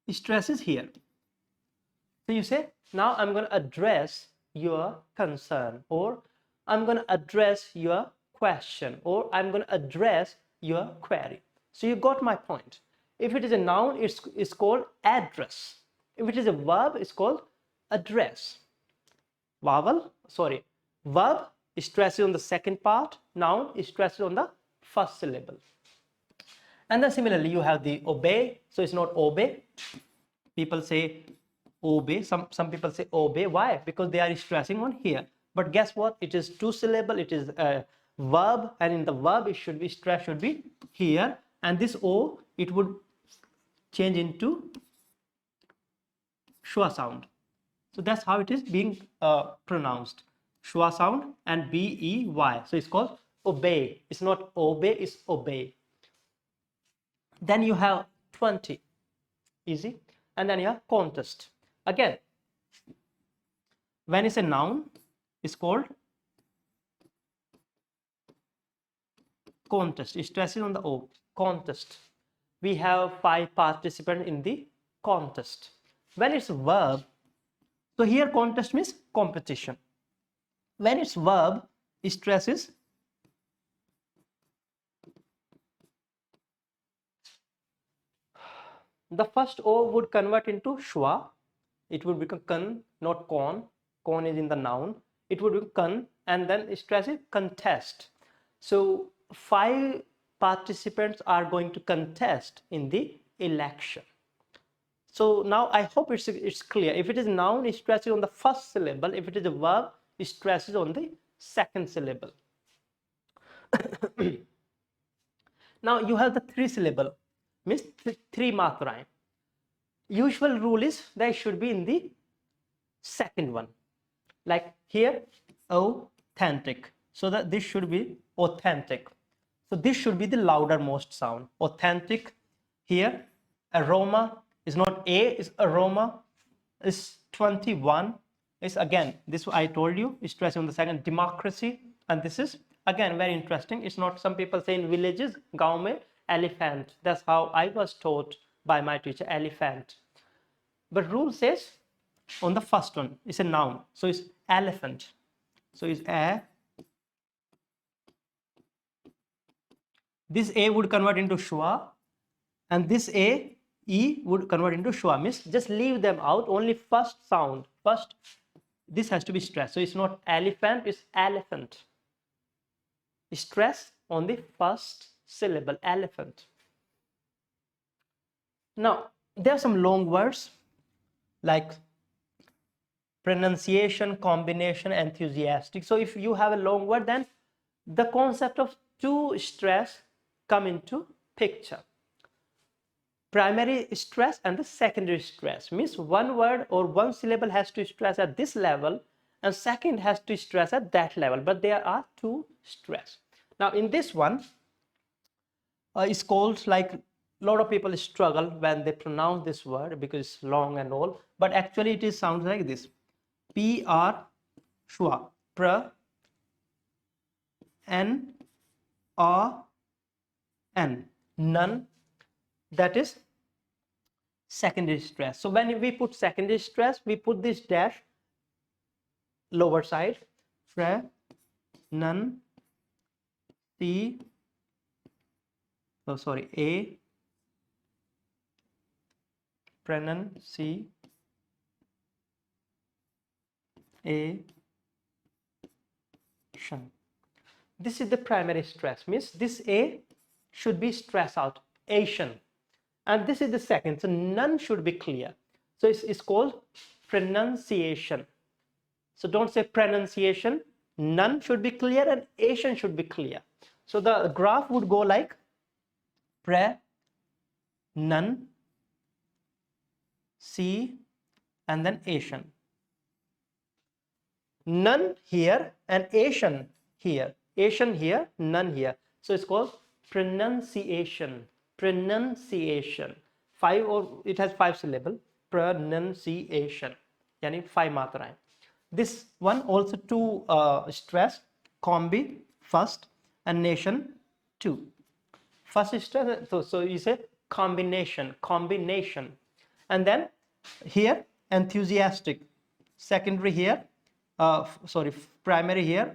stress is here. So you say, now I'm going to address your concern, or I'm going to address your question, or I'm going to address your query. So you got my point. If it is a noun, it's called address. If it is a verb, it's called address. Vowel, sorry, verb stresses on the second part, noun stresses on the first syllable. And then similarly, you have the obey. So it's not obey. People say obey. Some people say obey. Why? Because they are stressing on here. But guess what? It is two syllable. It is a verb, and in the verb, it should be stress should be here, and this o it would change into schwa sound. So that's how it is being pronounced. Schwa sound and B-E-Y. So it's called obey. It's not obey. It's obey. Then you have 20. Easy. And then you have contest. Again, when it's a noun, it's called contest. It stresses on the O. Contest. We have 5 participants in the contest. When it's verb, so here contest means competition. When it's verb, it stresses the first O would convert into schwa. It would become kan, not con. Con is in the noun. It would be kan, and then it stresses contest. So 5 participants are going to contest in the election. So now I hope it's clear. If it is noun, it stresses on the first syllable. If it is a verb, it stresses on the second syllable. Now you have the three syllable, means three matrine. Usual rule is they should be in the second one. Like here, authentic. So that this should be authentic. So this should be the louder most sound. Authentic. Here, aroma is not A, is aroma. Is 21. Is again, this I told you, is stressing on the second. Democracy. And this is again very interesting. It's not, some people say in villages, gaon mein, elephant. That's how I was taught by my teacher, elephant. But rule says on the first one, it's a noun. So it's elephant. So it's a. This A would convert into schwa, and this A, E would convert into schwa. Means just leave them out, only first sound. First, this has to be stressed. So it's not elephant, it's elephant. Stress on the first syllable, elephant. Now, there are some long words like pronunciation, combination, enthusiastic. So if you have a long word, then the concept of two stress come into picture. Primary stress and the secondary stress means one word or one syllable has to stress at this level and second has to stress at that level, but there are two stress. Now in this one, it's called, like, a lot of people struggle when they pronounce this word because it's long and all, but actually it is sounds like this: P-R, schwa, pra, N, R, N, none. That is secondary stress. So when we put secondary stress, we put this dash lower side, fra, none, C, oh sorry, A, pronunciation, this is the primary stress, means this A should be stressed out, Asian, and this is the second, so none should be clear. So it's called pronunciation. So don't say pronunciation, none should be clear and Asian should be clear. So the graph would go like pre, none, C, and then Asian. None here and Asian here. Asian here, none here. So it's called pronunciation. Pronunciation. Five, or it has five syllable. Pronunciation. Yani five matra. This one also two stress. Combi first and nation two. First stress. So you say combination. Combination. And then here enthusiastic. Secondary here. Primary here,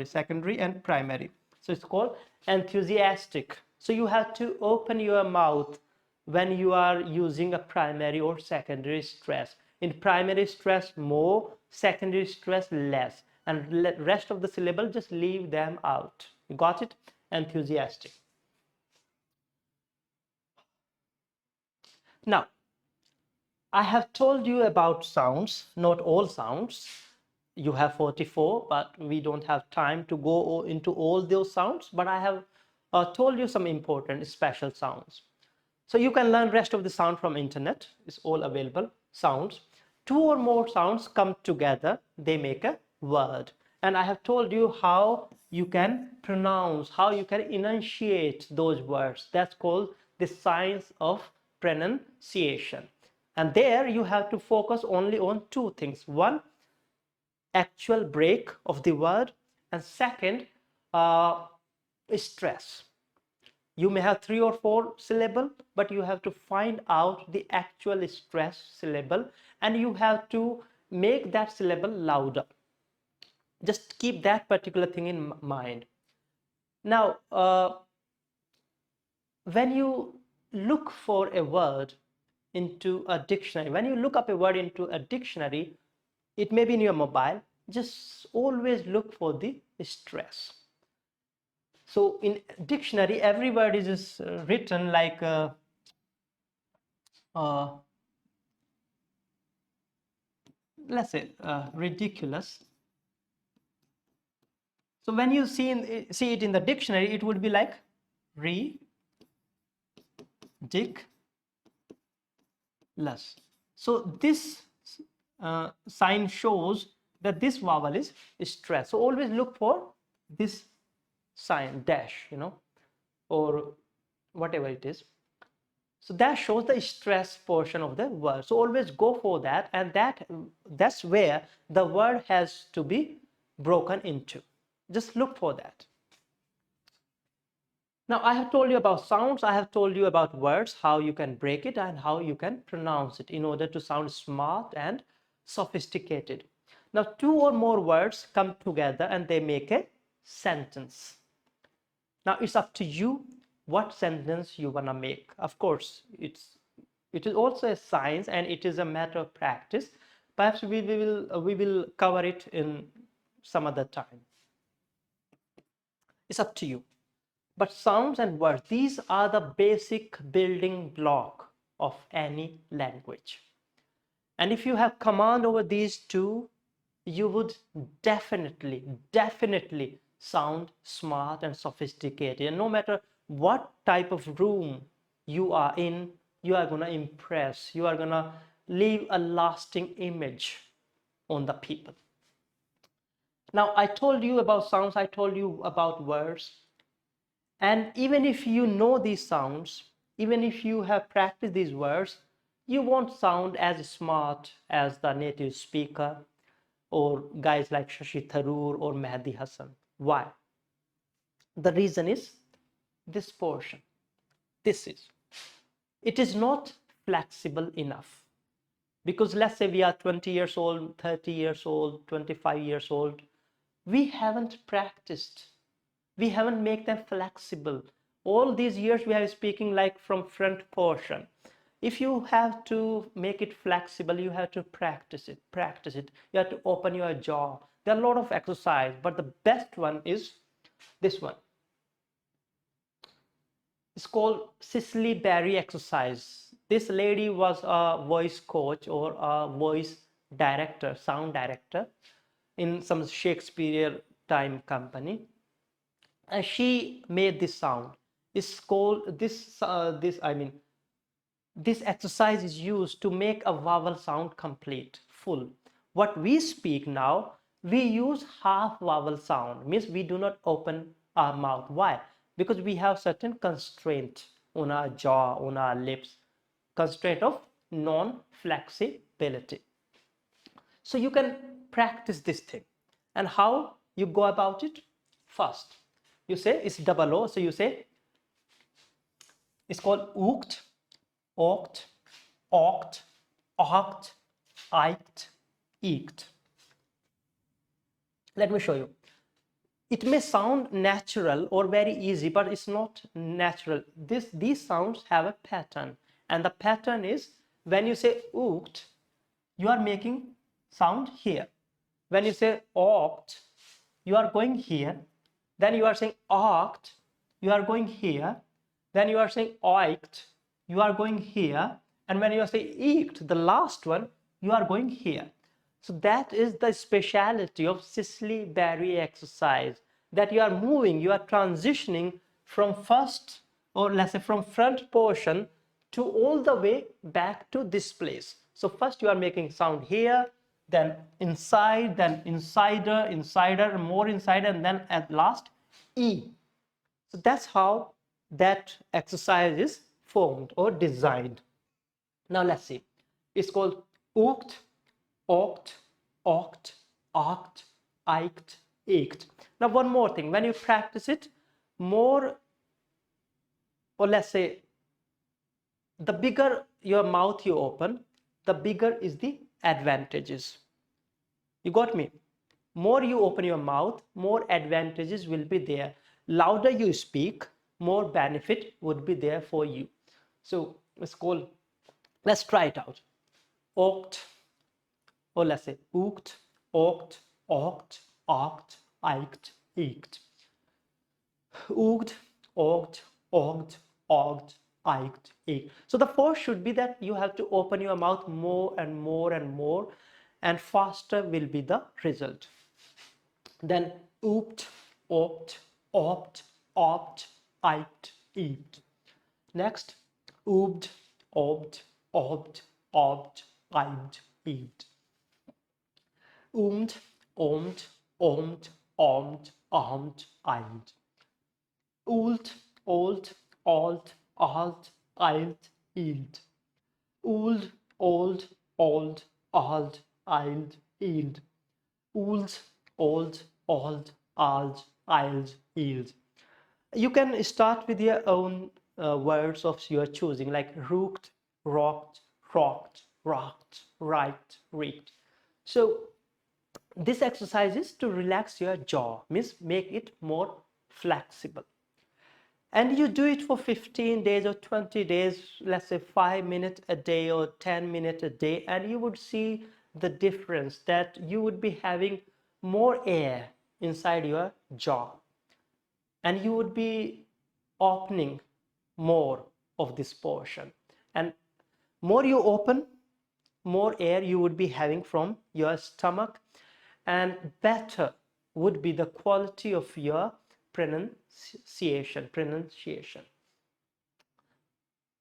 secondary and primary. So it's called enthusiastic. So you have to open your mouth when you are using a primary or secondary stress. In primary stress more, secondary stress less, and rest of the syllable just leave them out. You got it? Enthusiastic. Now, I have told you about sounds, not all sounds. You have 44, but we don't have time to go into all those sounds, but I have told you some important special sounds. So you can learn rest of the sound from internet. It's all available. Sounds. Two or more sounds come together, they make a word. And I have told you how you can pronounce, how you can enunciate those words. That's called the science of pronunciation. And there you have to focus only on two things. One, actual break of the word, and second, stress. You may have three or four syllable, but you have to find out the actual stress syllable and you have to make that syllable louder. Just keep that particular thing in mind. Now, when you look for a word into a dictionary, when you look up a word into a dictionary, it may be in your mobile, just always look for the stress. So in dictionary, every word is written like let's say ridiculous. So when you see it in the dictionary, it would be like ridiculous. So this sign shows that this vowel is stressed. So always look for this sign dash, or whatever it is. So that shows the stress portion of the word. So always go for that, and that's where the word has to be broken into. Just look for that. Now I have told you about sounds, I have told you about words, how you can break it and how you can pronounce it in order to sound smart and sophisticated. Now two or more words come together and they make a sentence. Now it's up to you what sentence you wanna make. Of course, it is also a science and it is a matter of practice. Perhaps we will cover it in some other time. It's up to you. But sounds and words, these are the basic building block of any language. And if you have command over these two, you would definitely sound smart and sophisticated. And no matter what type of room you are in, you are going to impress. You are going to leave a lasting image on the people. Now, I told you about sounds, I told you about words. And even if you know these sounds, even if you have practiced these words, you won't sound as smart as the native speaker or guys like Shashi Tharoor or Mehdi Hassan. Why? The reason is this portion. It is not flexible enough. Because let's say we are 20 years old, 30 years old, 25 years old. We haven't practiced. We haven't made them flexible. All these years we are speaking like from front portion. If you have to make it flexible, you have to practice it. You have to open your jaw. There are a lot of exercise, but the best one is this one. It's called Cicely Berry exercise. This lady was a voice coach or a voice director, sound director in some Shakespeare time company. And she made this sound. It's called this exercise is used to make a vowel sound complete, full. What we speak now, we use half vowel sound, means we do not open our mouth. Why? Because we have certain constraint on our jaw, on our lips, constraint of non-flexibility. So you can practice this thing. And how you go about it? First, you say it's double O, so you say it's called ookt, okt, okt, okt, iked, eeked. Let me show you. It may sound natural or very easy, but it's not natural. These sounds have a pattern, and the pattern is when you say ookt, you are making sound here. When you say okt, you are going here. Then you are saying okt, you are going here. Then you are saying oikt, you are going here. And when you are saying eeked, the last one, you are going here. So that is the speciality of Cicely Berry exercise, that you are moving, you are transitioning from first, or let's say from front portion to all the way back to this place. So first you are making sound here, then inside, then insider, more inside, and then at last E. So that's how that exercise is formed or designed. Now let's see. It's called ookt, okt, okt, okt, iked, eked. Now one more thing. When you practice it more, or let's say the bigger your mouth you open, the bigger is the advantages. You got me? More you open your mouth, more advantages will be there. Louder you speak, more benefit would be there for you. So let's try it out. Okt, or let's say ookt, okt, okt, okt, iked, eked. Oogt, ogt, ogt, ogt, iked, eked. So the force should be that you have to open your mouth more and more and more. and faster will be the result. Then ooped, opt, opt, opt, iped, eeped. Next, ooped, opt, opt, opt, iped, eeped. Oomed, omed, omed, omed, ahmed, imed. Oolt, olt, alt, alt, ilt, ild. Old, old, old, ald, ild, ild. Ools, old, old, ald, ild, ild. You can start with your own words of your choosing, like rooked, rocked, rocked, rocked, right, reeked. So this exercise is to relax your jaw, means make it more flexible. And you do it for 15 days or 20 days, let's say 5 minutes a day or 10 minutes a day, and you would see the difference that you would be having more air inside your jaw, and you would be opening more of this portion. And more you open, more air you would be having from your stomach, and better would be the quality of your pronunciation.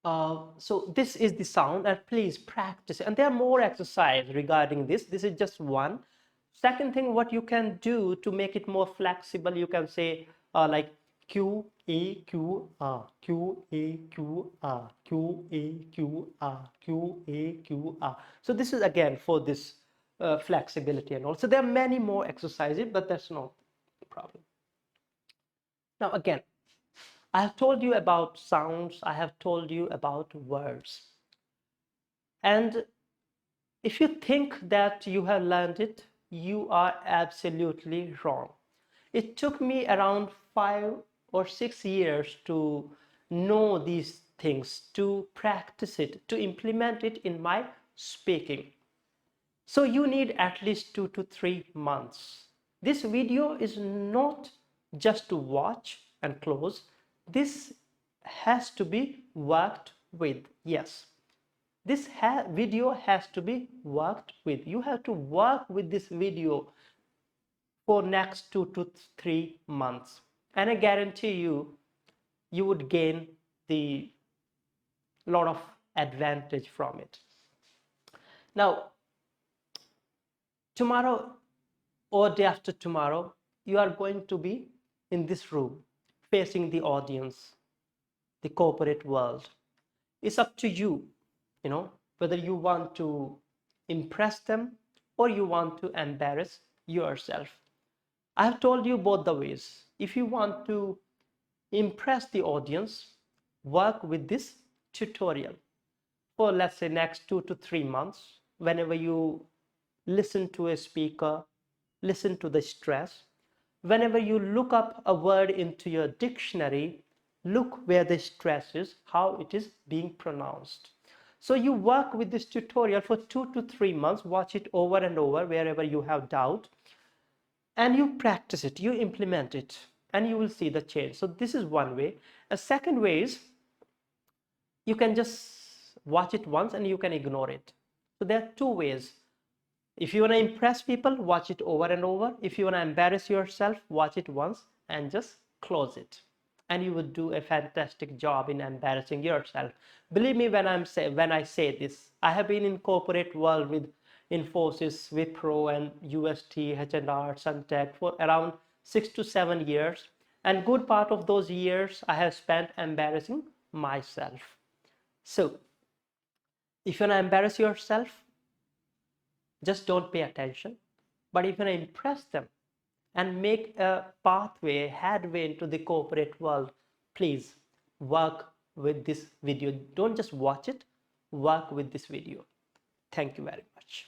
So this is the sound, and please practice. And there are more exercises regarding this. This is just one. Second thing, what you can do to make it more flexible, you can say like Q A Q R, Q A Q R, Q A Q R, Q A Q R. So this is again for this flexibility and all. So there are many more exercises, but that's not the problem. Now again, I have told you about sounds, I have told you about words. And if you think that you have learned it, you are absolutely wrong. It took me around 5 or 6 years to know these things, to practice it, to implement it in my speaking. So you need at least 2 to 3 months. This video is not just to watch and close. This has to be worked with. Yes, this video has to be worked with. You have to work with this video for next 2 to 3 months, and I guarantee you, you would gain the lot of advantage from it. Now, tomorrow or day after tomorrow, you are going to be in this room facing the audience, the corporate world. It's up to you, whether you want to impress them or you want to embarrass yourself. I have told you both the ways. If you want to impress the audience, work with this tutorial for, let's say, next 2 to 3 months. Whenever you listen to a speaker, listen to the stress. Whenever you look up a word into your dictionary, look where the stress is, how it is being pronounced. So you work with this tutorial for 2 to 3 months, watch it over and over wherever you have doubt, and you practice it, you implement it, and you will see the change. So this is one way. A second way is you can just watch it once and you can ignore it. So there are two ways. If you want to impress people, watch it over and over. If you want to embarrass yourself, watch it once and just close it. And you would do a fantastic job in embarrassing yourself. Believe me when I say this. I have been in corporate world with Infosys, Wipro, and UST, H&R, Suntech for around 6 to 7 years. And good part of those years I have spent embarrassing myself. So if you want to embarrass yourself, just don't pay attention. But if you want to impress them and make a pathway, headway into the corporate world, please work with this video. Don't just watch it, work with this video. Thank you very much.